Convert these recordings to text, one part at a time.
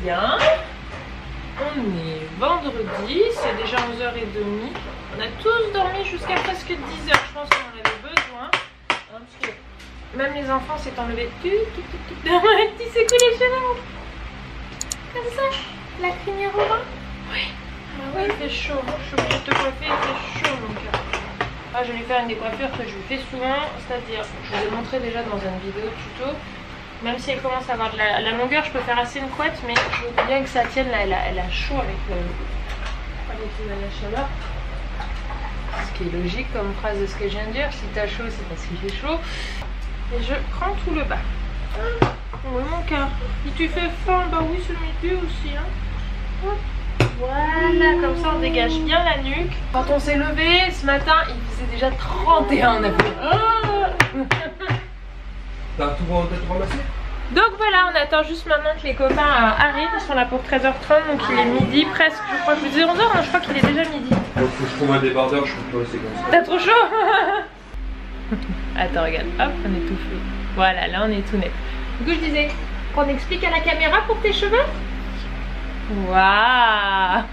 bien. On est vendredi, c'est déjà 11h30. On a tous dormi jusqu'à presque 10h. Je pense qu'on en avait besoin. Hein, parce que même les enfants s'est enlevé. Tu secoues les cheveux. Comme ça. La crinière au vent. Oui. Ah ouais, il fait chaud. Je suis obligée de te coiffer, il fait chaud mon cœur. Ah, je vais lui faire une des coiffures que je lui fais souvent. C'est-à-dire, je vous ai montré déjà dans une vidéo tuto. Même si elle commence à avoir de la longueur, je peux faire assez une couette, mais je veux bien que ça tienne là. Elle a chaud avec la chaleur. Ce qui est logique comme phrase de ce que je viens de dire. Si t'as chaud, c'est parce qu'il fait chaud. Et je prends tout le bas. Oui mon cœur. Si tu fais faim, bah oui c'est le milieu aussi. Hein. Voilà, comme ça on dégage bien la nuque. Quand on s'est levé ce matin, il faisait déjà 31. On a fait. T'as tout ramassé? Donc voilà, on attend juste maintenant que les copains arrivent. Ils sont là pour 13h30, donc il est midi presque. Je crois que je vous disais 11h, non, je crois qu'il est déjà midi. Donc faut que je trouve un débardeur, je peux plus rester comme ça. T'as trop chaud? Attends, regarde, hop, on est tout fait. Voilà, là on est tout net. Du coup je disais qu'on explique à la caméra pour tes cheveux. Waouh.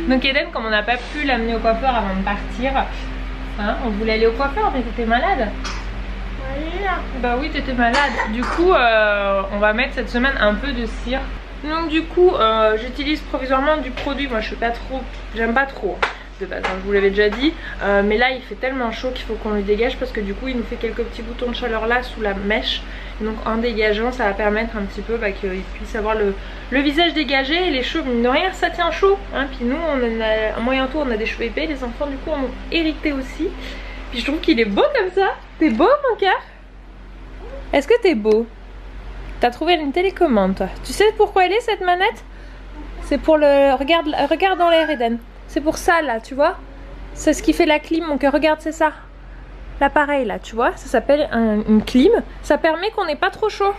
Donc Eden, comme on n'a pas pu l'amener au coiffeur avant de partir, hein, on voulait aller au coiffeur mais t'étais malade. Bah oui, t'étais malade. Du coup on va mettre cette semaine un peu de cire. Donc du coup j'utilise provisoirement du produit. Moi je suis pas trop, j'aime pas trop de base, hein, je vous l'avais déjà dit, mais là il fait tellement chaud qu'il faut qu'on lui dégage parce que du coup il nous fait quelques petits boutons de chaleur là sous la mèche. Et donc en dégageant ça va permettre un petit peu qu'il puisse avoir le visage dégagé et les cheveux, mine de rien ça tient chaud, hein. Puis nous on a, à moyen tour on a des cheveux épais, les enfants du coup en ont hérité aussi. Puis je trouve qu'il est beau comme ça. T'es beau mon cœur? Est-ce que t'es beau? T'as trouvé une télécommande toi. Tu sais pourquoi elle est cette manette? C'est pour le... Regarde dans l'air Eden. C'est pour ça là, tu vois. C'est ce qui fait la clim, mon cœur. Regarde, c'est ça. L'appareil là, tu vois. Ça s'appelle une clim. Ça permet qu'on n'ait pas trop chaud.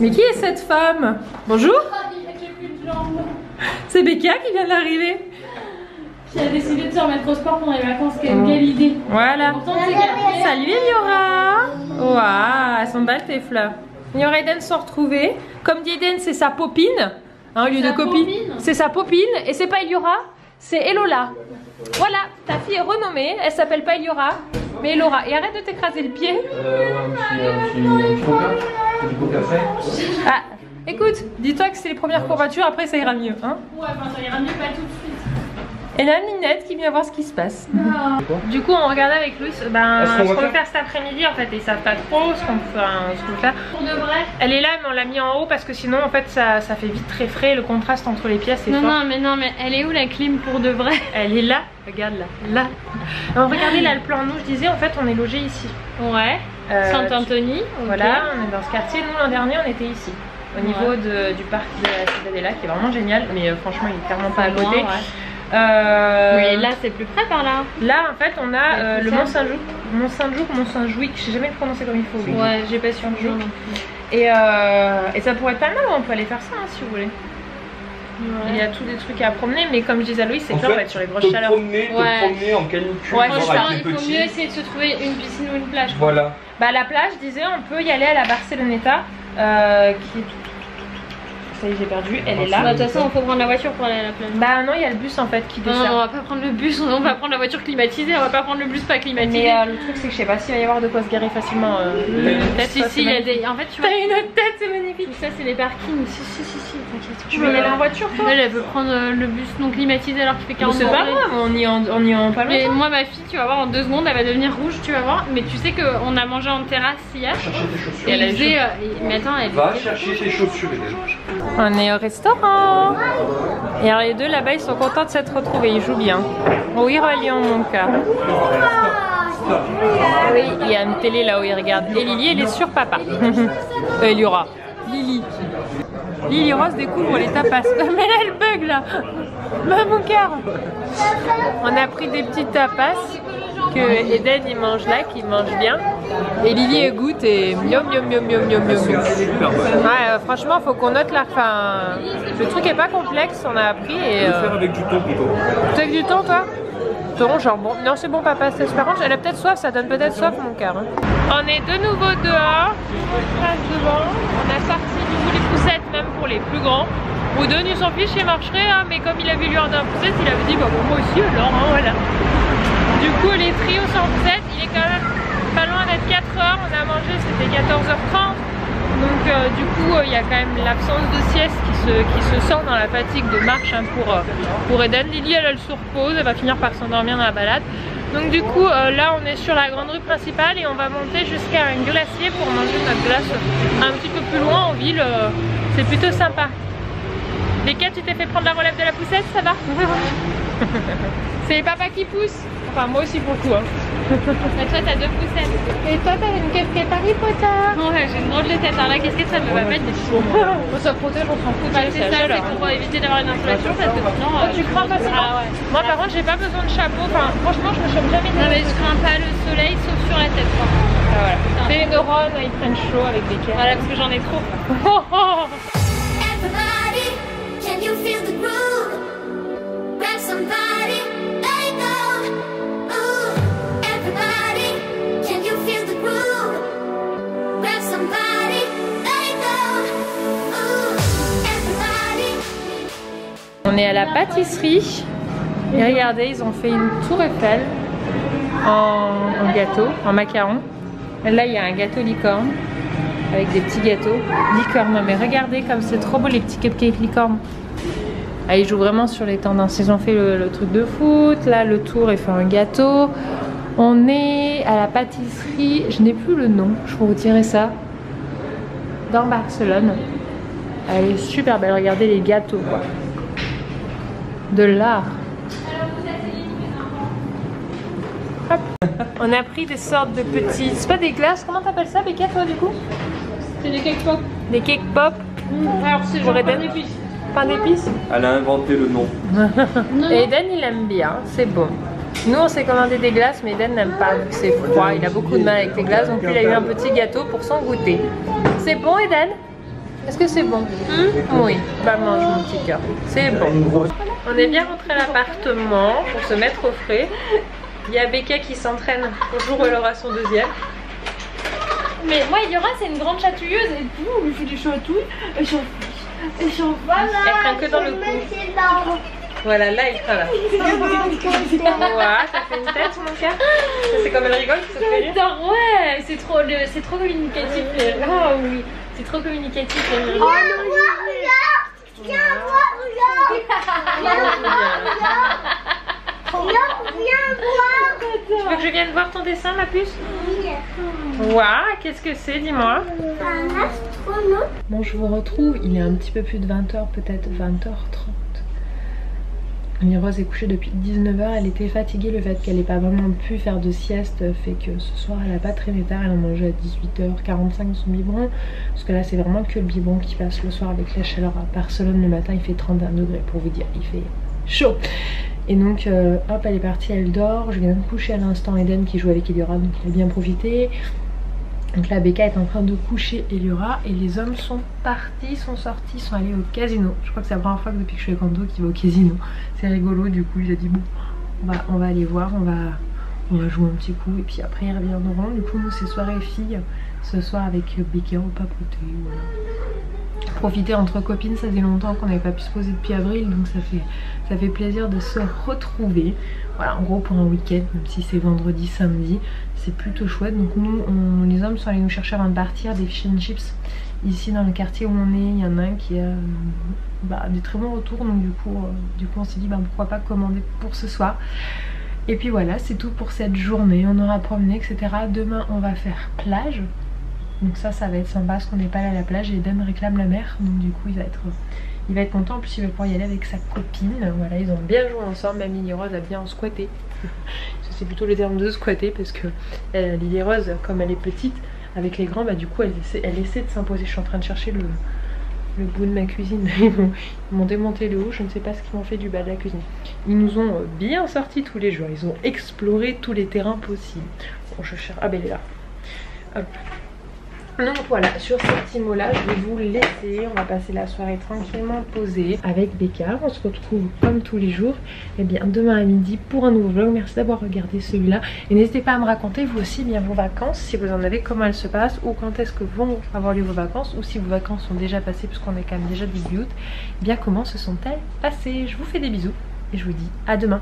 Mais qui est cette femme? Bonjour. C'est Becca qui vient d'arriver. Qui a décidé de se remettre au sport pendant les vacances, quelle belle idée. Voilà. Salut Eliora. Waouh, elles sont belles tes fleurs. Eliora et Eden se sont retrouvés. Comme dit Eden, c'est sa popine. Hein, au lieu de copine. C'est sa popine. Et c'est pas Eliora, c'est Elola. Voilà, ta fille est renommée. Elle s'appelle pas Eliora, mais Elora. Et arrête de t'écraser le pied. Un petit coca. Du coca frais. Ah, écoute, dis-toi que c'est les premières courbatures, après ça ira mieux. Hein, ouais, enfin ça ira mieux pas tout de suite. Et la Ninette qui vient voir ce qui se passe. Du coup on regardait avec Louis ce qu'on veut faire cet après-midi en fait. Ils savent pas trop ce qu'on veut faire. Pour de vrai. Elle est là mais on l'a mis en haut parce que sinon en fait ça fait vite très frais. Le contraste entre les pièces est fort. Non mais elle est où la clim pour de vrai? Elle est là, regarde là. Alors regardez là le plan. Nous je disais en fait on est logé ici. Ouais. Saint-Anthony. Voilà, on est dans ce quartier. Nous l'an dernier on était ici. Au niveau du parc de la Cittadella qui est vraiment génial. Mais franchement il est clairement pas à côté. Ouais. Oui, là c'est plus près par là. Là en fait on a le Mont Saint-Jouc, Mont Saint-Jouc, je sais jamais le prononcer comme il faut. Ouais, j'ai pas su. Et ça pourrait être pas mal, on peut aller faire ça hein, si vous voulez. Ouais. Il y a tous des trucs à promener, mais comme je disais à Louis, c'est clair, on va être sur les grosses chaleurs. Promener en canicule. Ouais, franchement, il faut mieux essayer de se trouver une piscine ou une plage. Voilà. Bah la plage, je disais, on peut y aller à la Barceloneta, qui est ça y est, j'ai perdu, elle est là. Bah, de toute façon, il faut prendre la voiture pour aller à la plage. Bah non, il y a le bus en fait qui dessert. Non, on va pas prendre le bus, on va prendre la voiture climatisée, on va pas prendre le bus pas climatisé. Mais le truc c'est que je sais pas s'il va y avoir de quoi se garer facilement. Si, il y a des... En fait, tu vois... T'as une tête, c'est magnifique. Tout ça, c'est les parkings. Si, t'inquiète. Tu veux y aller en voiture toi? Elle veut prendre le bus non climatisé alors qu'il fait 40 degrés. C'est pas grave, on y en pas longtemps. Mais moi, ma fille, tu vas voir, en 2 secondes, elle va devenir rouge, tu vas voir. Mais tu sais qu'on a mangé en terrasse hier. Chercher tes chaussures. Et elle faisait... Mais attends, elle... Va chercher tes chaussures, Eden. On est au restaurant. Et alors les deux là-bas ils sont contents de s'être retrouvés, ils jouent bien. Oui Reliant mon cœur. Oui, il y a une télé là où ils regardent. Et Lily elle est sur papa. Eliora. Lily Rose découvre les tapas. Mais là elle bug là. Bah mon cœur. On a pris des petits tapas que Eden il mange là, qu'il mange bien. Et Lily elle goûte et miam miam miam miam miam miam. Ouais, franchement faut qu'on note la fin. Le truc est pas complexe, on a appris et. Faire avec du thon plutôt. Tu avec du thon toi? Thon genre bon. Non c'est bon papa, c'est super. Elle a peut-être soif, ça donne peut-être soif mon cœur. Hein. On est de nouveau dehors. On a sorti du coup les poussettes même pour les plus grands. Oudon il s'en fiche, il marcherait hein, mais comme il a vu lui en un poussette, il avait dit bah bon, moi aussi alors hein, voilà. Du coup les trios sans poussette, il est quand même pas loin d'être 4 heures, on a mangé c'était 14h30. Donc du coup il y a quand même l'absence de sieste qui se sent dans la fatigue de marche hein, pour Eden. Lily elle se repose, elle va finir par s'endormir dans la balade. Donc du coup là on est sur la grande rue principale et on va monter jusqu'à un glacier pour manger notre glace un petit peu plus loin en ville. C'est plutôt sympa. Lesquels tu t'es fait prendre la relève de la poussette, ça va? C'est les papas qui poussent. Enfin moi aussi pour le coup hein. Bah, toi t'as 2 poussettes. Et toi t'as une casquette Harry Potter. Ouais j'ai une drôle de tête, alors la casquette ça me va pas être des cheveux. Ça protège, on s'en fout. Bah c'est ça, c'est pour éviter d'avoir une inflation parce que sinon... tu crains facilement? Ah ouais. Moi par contre j'ai pas besoin de chapeau, enfin franchement je me chope jamais. Non mais je crains pas le soleil sauf sur la tête quoi. Ah, voilà. Les neurones ils prennent chaud avec des caisses. Voilà parce que j'en ai trop. Everybody, can you feel the groove? Grab somebody, let it go. Ooh, everybody, can you feel the groove? Grab somebody, let it go. Ooh, everybody. On est à la pâtisserie et regardez ils ont fait une tour Eiffel en gâteau, en macaron. Là il y a un gâteau licorne avec des petits gâteaux licorne. Mais regardez comme c'est trop beau les petits cupcakes licorne. Ah, ils jouent vraiment sur les tendances. Ils ont fait le truc de foot. Là le tour est fait un gâteau. On est à la pâtisserie. Je n'ai plus le nom. Je vous retirerai ça. Dans Barcelone. Elle est super belle. Regardez les gâteaux quoi. De l'art. Hop. On a pris des sortes de petits. C'est pas des glaces. Comment t'appelles ça Becca toi du coup? C'est des cake pop. Des cake pop. Alors c'est genre pain d'épices. Pain d'épices. Elle a inventé le nom. Et Eden il aime bien, c'est bon. Nous on s'est commandé des glaces mais Eden n'aime pas vu que c'est froid. Il a beaucoup de mal avec les glaces donc il a eu un petit gâteau pour son goûter. C'est bon Eden? Est-ce que c'est bon? Oui. Bah mange mon petit cœur. C'est bon. On est bien rentré à l'appartement pour se mettre au frais. Il y a Becca qui s'entraîne au jour où elle aura son deuxième. Mais moi Yora c'est une grande chatouilleuse et tout, on lui fait des chatouilles et j'en Elle craint que dans le cou. Voilà, là il craint là. Ouah, ça fait une tête mon cœur. C'est comme elle rigole, ça te fait rire. Ouais, c'est trop communicatif. Ah oui, c'est trop communicatif. Tu veux que je vienne voir ton dessin ma puce? Waouh, qu'est-ce que c'est, dis-moi. Un astronaute. Bon, je vous retrouve, il est un petit peu plus de 20h, peut-être 20h30. Rose est couchée depuis 19h, elle était fatiguée, le fait qu'elle n'ait pas vraiment pu faire de sieste fait que ce soir elle n'a pas traîné tard, elle a mangé à 18h45 son biberon. Parce que là c'est vraiment que le biberon qui passe le soir avec la chaleur. À Barcelone le matin il fait 31 degrés pour vous dire, il fait chaud. Et donc hop elle est partie, elle dort, je viens de coucher à l'instant Eden qui joue avec Eliora donc il a bien profité. Donc là Becca est en train de coucher Eliora et les hommes sont partis, sont sortis, sont allés au casino. Je crois que c'est la première fois que depuis que je suis avec Ando qu'il va au casino. C'est rigolo, du coup il a dit bon on va aller voir, on va jouer un petit coup et puis après ils reviendront. Du coup nous c'est soirée filles ce soir avec Becca au papoter, voilà. Profiter entre copines, ça faisait longtemps qu'on n'avait pas pu se poser depuis avril donc ça fait plaisir de se retrouver. Voilà en gros pour un week-end, même si c'est vendredi, samedi, c'est plutôt chouette. Donc nous, les hommes sont allés nous chercher avant de partir des fish and chips. Ici dans le quartier où on est, il y en a un qui a des très bons retours. Donc du coup on s'est dit pourquoi pas commander pour ce soir. Et puis voilà, c'est tout pour cette journée. On aura promené, etc. Demain on va faire plage. Donc ça va être sympa parce qu'on n'est pas allé à la plage et Eden réclame la mer. Donc du coup il va être content, en plus il va pouvoir y aller avec sa copine. Voilà, ils ont bien joué ensemble, même Lily Rose a bien squatté. C'est plutôt le terme de squatter parce que Lily Rose, comme elle est petite, avec les grands, du coup elle essaie de s'imposer. Je suis en train de chercher le bout de ma cuisine. Ils m'ont démonté le haut, je ne sais pas ce qu'ils m'ont fait du bas de la cuisine. Ils nous ont bien sortis tous les jours, ils ont exploré tous les terrains possibles. Bon, je cherche... Ah ben elle est là. Hop. Donc voilà, sur ces petits mots là, je vais vous laisser. On va passer la soirée tranquillement posée avec Becca. On se retrouve comme tous les jours et bien demain à midi pour un nouveau vlog. Merci d'avoir regardé celui-là et n'hésitez pas à me raconter vous aussi bien vos vacances, si vous en avez, comment elles se passent, ou quand est-ce que vont avoir lieu vos vacances, ou si vos vacances sont déjà passées puisqu'on est quand même déjà début août, bien comment se sont-elles passées. Je vous fais des bisous et je vous dis à demain.